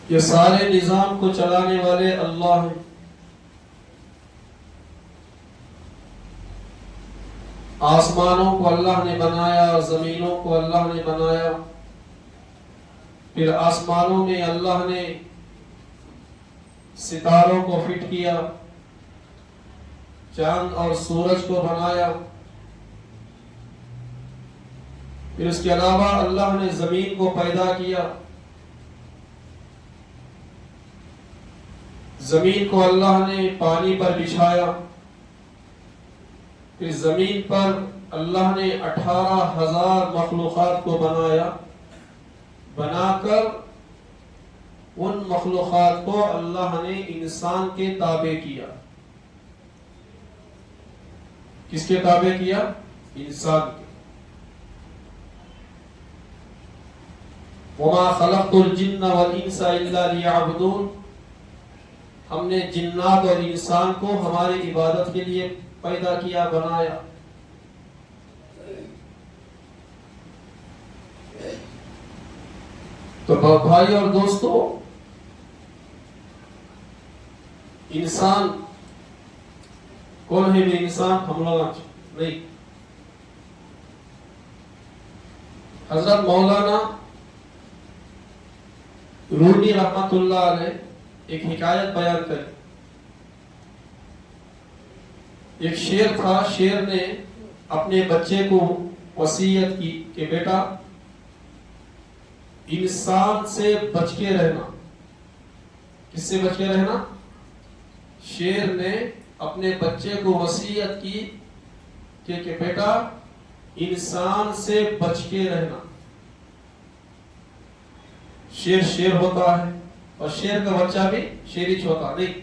یہ سارے نظام کو چلانے والے اللہ ہیں۔ آسمانوں کو اللہ نے بنایا، زمینوں کو اللہ نے بنایا، پھر آسمانوں میں اللہ نے ستاروں کو فٹ کیا، چاند اور سورج کو بنایا، پھر اس کے علاوہ اللہ نے زمین کو پیدا کیا۔ زمین کو اللہ نے پانی پر بچھایا، پھر زمین پر اللہ نے 18,000 مخلوقات کو بنایا، بنا کر ان مخلوقات کو اللہ نے انسان کے تابع کیا۔ کس کے تابع کیا؟ انسان کے۔ وَمَا خَلَقْتُ الْجِنَّ وَالْإِنسَ إِلَّا لِيَعْبُدُونَ، ہم نے جنات اور انسان کو ہماری عبادت کے لیے پیدا کیا، بنایا۔ تو بھائی اور دوستو، انسان کون ہے؟ بھی انسان ہم لوگ نہیں۔ حضرت مولانا رومی رحمت اللہ علیہ ایک حکایت بیان کری۔ ایک شیر تھا، شیر نے اپنے بچے کو وصیت کی کہ بیٹا انسان سے بچ کے رہنا۔ کس سے بچ کے رہنا؟ شیر نے اپنے بچے کو وصیت کی کہ بیٹا انسان سے بچ کے رہنا۔ شیر ہوتا ہے، اور شیر کا بچہ بھی شیری ہوتا نہیں۔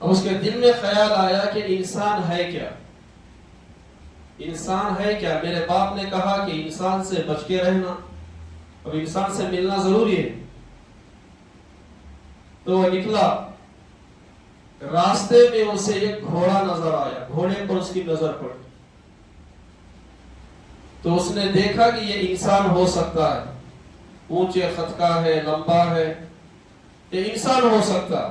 اب اس کے دل میں خیال آیا کہ انسان ہے کیا؟ انسان ہے کیا؟ میرے باپ نے کہا کہ انسان سے بچ کے رہنا، اب انسان سے ملنا ضروری ہے۔ تو وہ نکلا، راستے میں اسے ایک گھوڑا نظر آیا، گھوڑے پر اس کی نظر پڑی، تو اس نے دیکھا کہ یہ انسان ہو سکتا ہے، اونچے خط کا ہے، لمبا ہے، یہ انسان ہو سکتا۔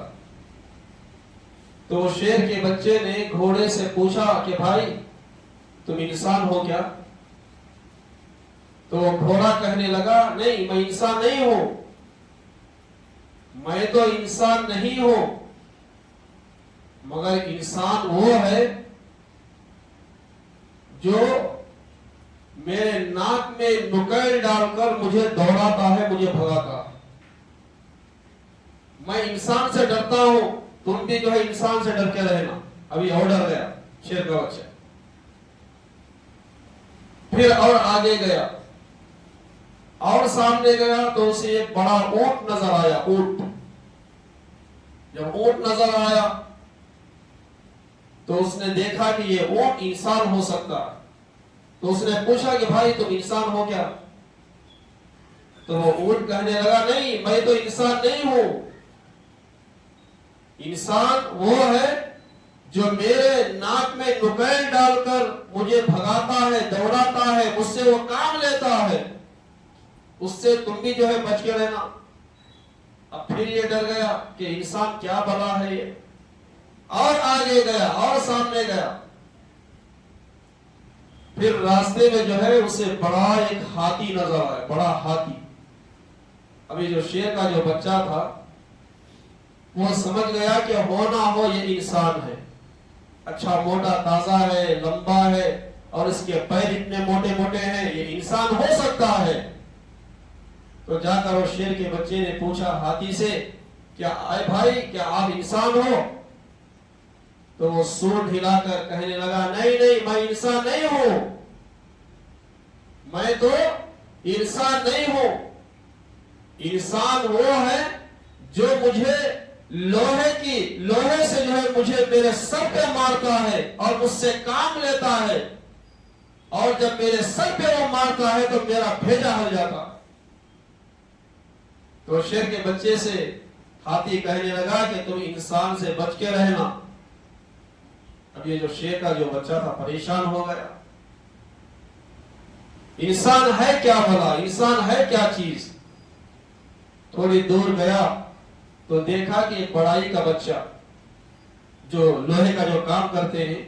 تو شیر کے بچے نے گھوڑے سے پوچھا کہ بھائی تم انسان ہو کیا؟ تو گھوڑا کہنے لگا نہیں، میں انسان نہیں ہوں، میں تو انسان نہیں ہوں، مگر انسان وہ ہے جو میرے ناک میں نکیل ڈال کر مجھے دوڑاتا ہے، مجھے بھگاتا ہے۔ میں انسان سے ڈرتا ہوں، تم بھی جو ہے انسان سے ڈر کے رہنا۔ ابھی اور ڈر گیا شیر کا بچہ، پھر اور آگے گیا، اور سامنے گیا تو اسے ایک بڑا اونٹ نظر آیا۔ اونٹ، جب اونٹ نظر آیا تو اس نے دیکھا کہ یہ اونٹ انسان ہو سکتا ہے، تو اس نے پوچھا کہ بھائی تم انسان ہو کیا؟ تو وہ اونٹ کہنے لگا نہیں، میں تو انسان نہیں ہوں، انسان وہ ہے جو میرے ناک میں نکیل ڈال کر مجھے بھگاتا ہے، دوڑاتا ہے، مجھ سے وہ کام لیتا ہے، اس سے تم بھی جو ہے بچ کے رہنا۔ اب پھر یہ ڈر گیا کہ انسان کیا بلا ہے یہ، اور آگے گیا اور سامنے گیا، پھر راستے میں جو ہے اسے بڑا ایک ہاتھی نظر آیا، بڑا ہاتھی۔ ابھی جو شیر کا جو بچہ تھا وہ سمجھ گیا کہ ہونا ہو یہ انسان ہے، اچھا موٹا تازہ ہے، لمبا ہے، اور اس کے پیر اتنے موٹے موٹے ہیں، یہ انسان ہو سکتا ہے۔ تو جا کر وہ شیر کے بچے نے پوچھا ہاتھی سے کیا اے بھائی کیا آپ انسان ہو؟ تو وہ سونڈ ہلا کر کہنے لگا نہیں نہیں، میں انسان نہیں ہوں، میں تو انسان نہیں ہوں، انسان وہ ہے جو مجھے لوہے سے جو ہے مجھے میرے سر پہ مارتا ہے اور مجھ سے کام لیتا ہے، اور جب میرے سر پہ وہ مارتا ہے تو میرا بھیجا ہل جاتا۔ تو شیر کے بچے سے ہاتھی کہنے لگا کہ تم انسان سے بچ کے رہنا۔ اب یہ جو شیر کا جو بچہ تھا پریشان ہو گیا، انسان ہے کیا بھلا، انسان ہے کیا چیز؟ تھوڑی دور گیا تو دیکھا کہ ایک بڑائی کا بچہ جو لوہے کا جو کام کرتے ہیں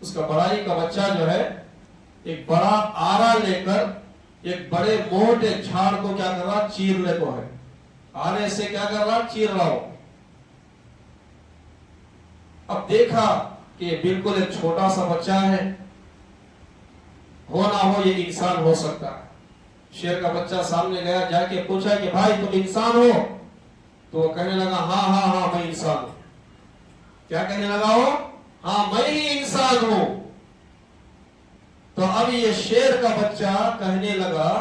اس کا بڑائی کا بچہ جو ہے ایک بڑا آرا لے کر ایک بڑے موٹے جھاڑ کو کیا کر رہا چیرنے کو ہے آرے سے کیا کر رہا چیر رہا ہو اب دیکھا کہ بالکل ایک چھوٹا سا بچہ ہے ہو نہ ہو یہ انسان ہو سکتا ہے شیر کا بچہ سامنے گیا جا کے پوچھا کہ بھائی تم انسان ہو تو وہ کہنے لگا ہاں ہاں ہاں میں انسان ہوں کیا کہنے لگا ہو ہاں میں ہی انسان ہوں تو اب یہ شیر کا بچہ کہنے لگا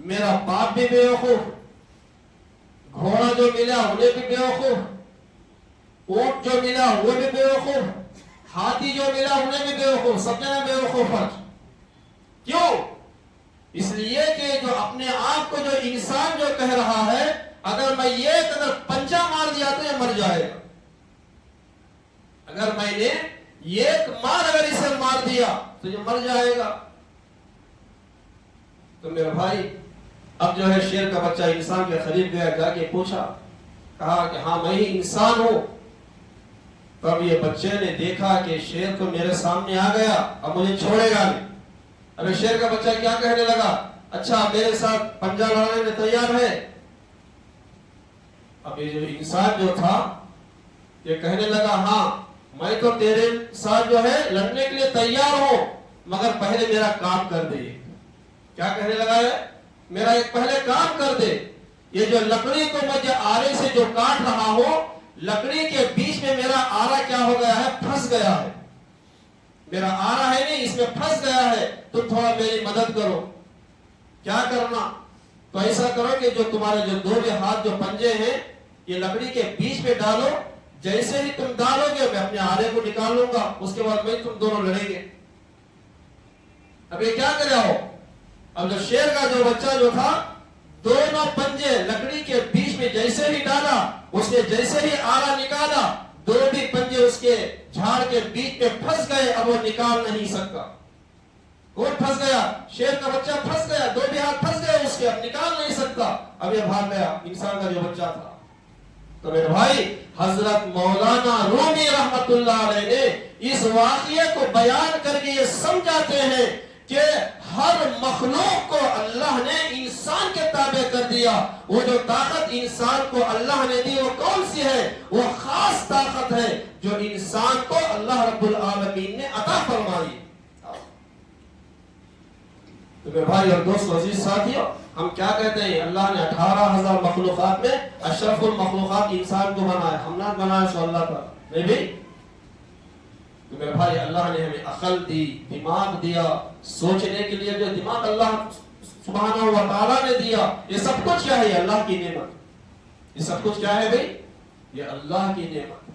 میرا باپ بھی بیوقوف گھوڑا جو ملا انہیں بھی بیوقوف اونٹ جو ملا وہ بھی بیوقوف ہاتھی جو ملا انہیں بھی بیوقوف سب جنے بیوقوف کیوں اس لیے کہ جو اپنے آپ کو جو انسان جو کہہ رہا ہے اگر میں یہ اگر پنجہ مار دیا تو یہ مر جائے گا اگر میں نے ایک مار اگر اسے مار دیا تو یہ مر جائے گا تو میرے بھائی اب جو ہے شیر کا بچہ انسان کے قریب گیا جا کے پوچھا کہا کہ ہاں میں ہی انسان ہوں تب یہ بچے نے دیکھا کہ شیر تو میرے سامنے آ گیا اب مجھے چھوڑے گا نہیں ابھی شیر کا بچہ کیا کہنے لگا اچھا میرے ساتھ پنجہ لڑانے میں تیار ہے اب یہ جو انسان جو تھا یہ کہنے لگا ہاں میں تو تیرے ساتھ جو ہے لڑنے کے لیے تیار ہوں مگر پہلے میرا کام کر دے کیا کہنے لگا ہے میرا ایک پہلے کام کر دے یہ جو لکڑی کو میں جو آرے سے جو کاٹ رہا ہوں لکڑی کے بیچ میں میرا آرا کیا ہو گیا ہے پھنس گیا ہے میرا آرا ہے نہیں اس میں پھنس گیا ہے تم تھوڑا میری مدد کرو کیا کرنا تو ایسا کرو کہ جو تمہارے جو دو ہاتھ جو پنجے ہیں یہ لکڑی کے بیچ میں ڈالو جیسے ہی تم ڈالو گے میں اپنے آرے کو نکال لوں گا اس کے بعد میں تم دونوں لڑیں گے اب یہ کیا کرے ہو اب جو شیر کا جو بچہ جو تھا دونوں پنجے لکڑی کے بیچ میں جیسے ہی ڈالا اس نے جیسے ہی آرا نکالا دو بھی پنجے اس کے جھاڑ کے بیچ میں پھنس گئے اب وہ نکال نہیں سکتا کون پھنس گیا شیر کا بچہ پھنس گیا دو بھی ہاتھ پھنس گئے اس کے اب نکال نہیں سکتا اب یہ بھاگ گیا انسان کا جو بچہ تھا تو میرے بھائی حضرت مولانا رومی رحمت اللہ علیہ نے اس واقعے کو بیان کر کے یہ سمجھاتے ہیں کہ ہر مخلوق کو اللہ نے انسان کے تابع کر دیا وہ جو طاقت انسان کو اللہ نے دی وہ کون سی ہے وہ خاص طاقت ہے جو انسان کو اللہ رب العالمین نے عطا فرمائی تو میرے بھائی اور دوست عزیز ساتھیوں ہم کیا کہتے ہیں اللہ نے 18,000 مخلوقات میں اشرف المخلوقات انسان کو بنایا ہم نہ بنایا سو اللہ کا نہیں بھی تو میرے بھائی اللہ نے ہمیں عقل دی دماغ دیا سوچنے کے لیے جو دماغ اللہ سبحانہ و تعالیٰ نے دیا یہ سب کچھ کیا ہے اللہ کی نعمت یہ سب کچھ کیا ہے بھائی یہ اللہ کی نعمت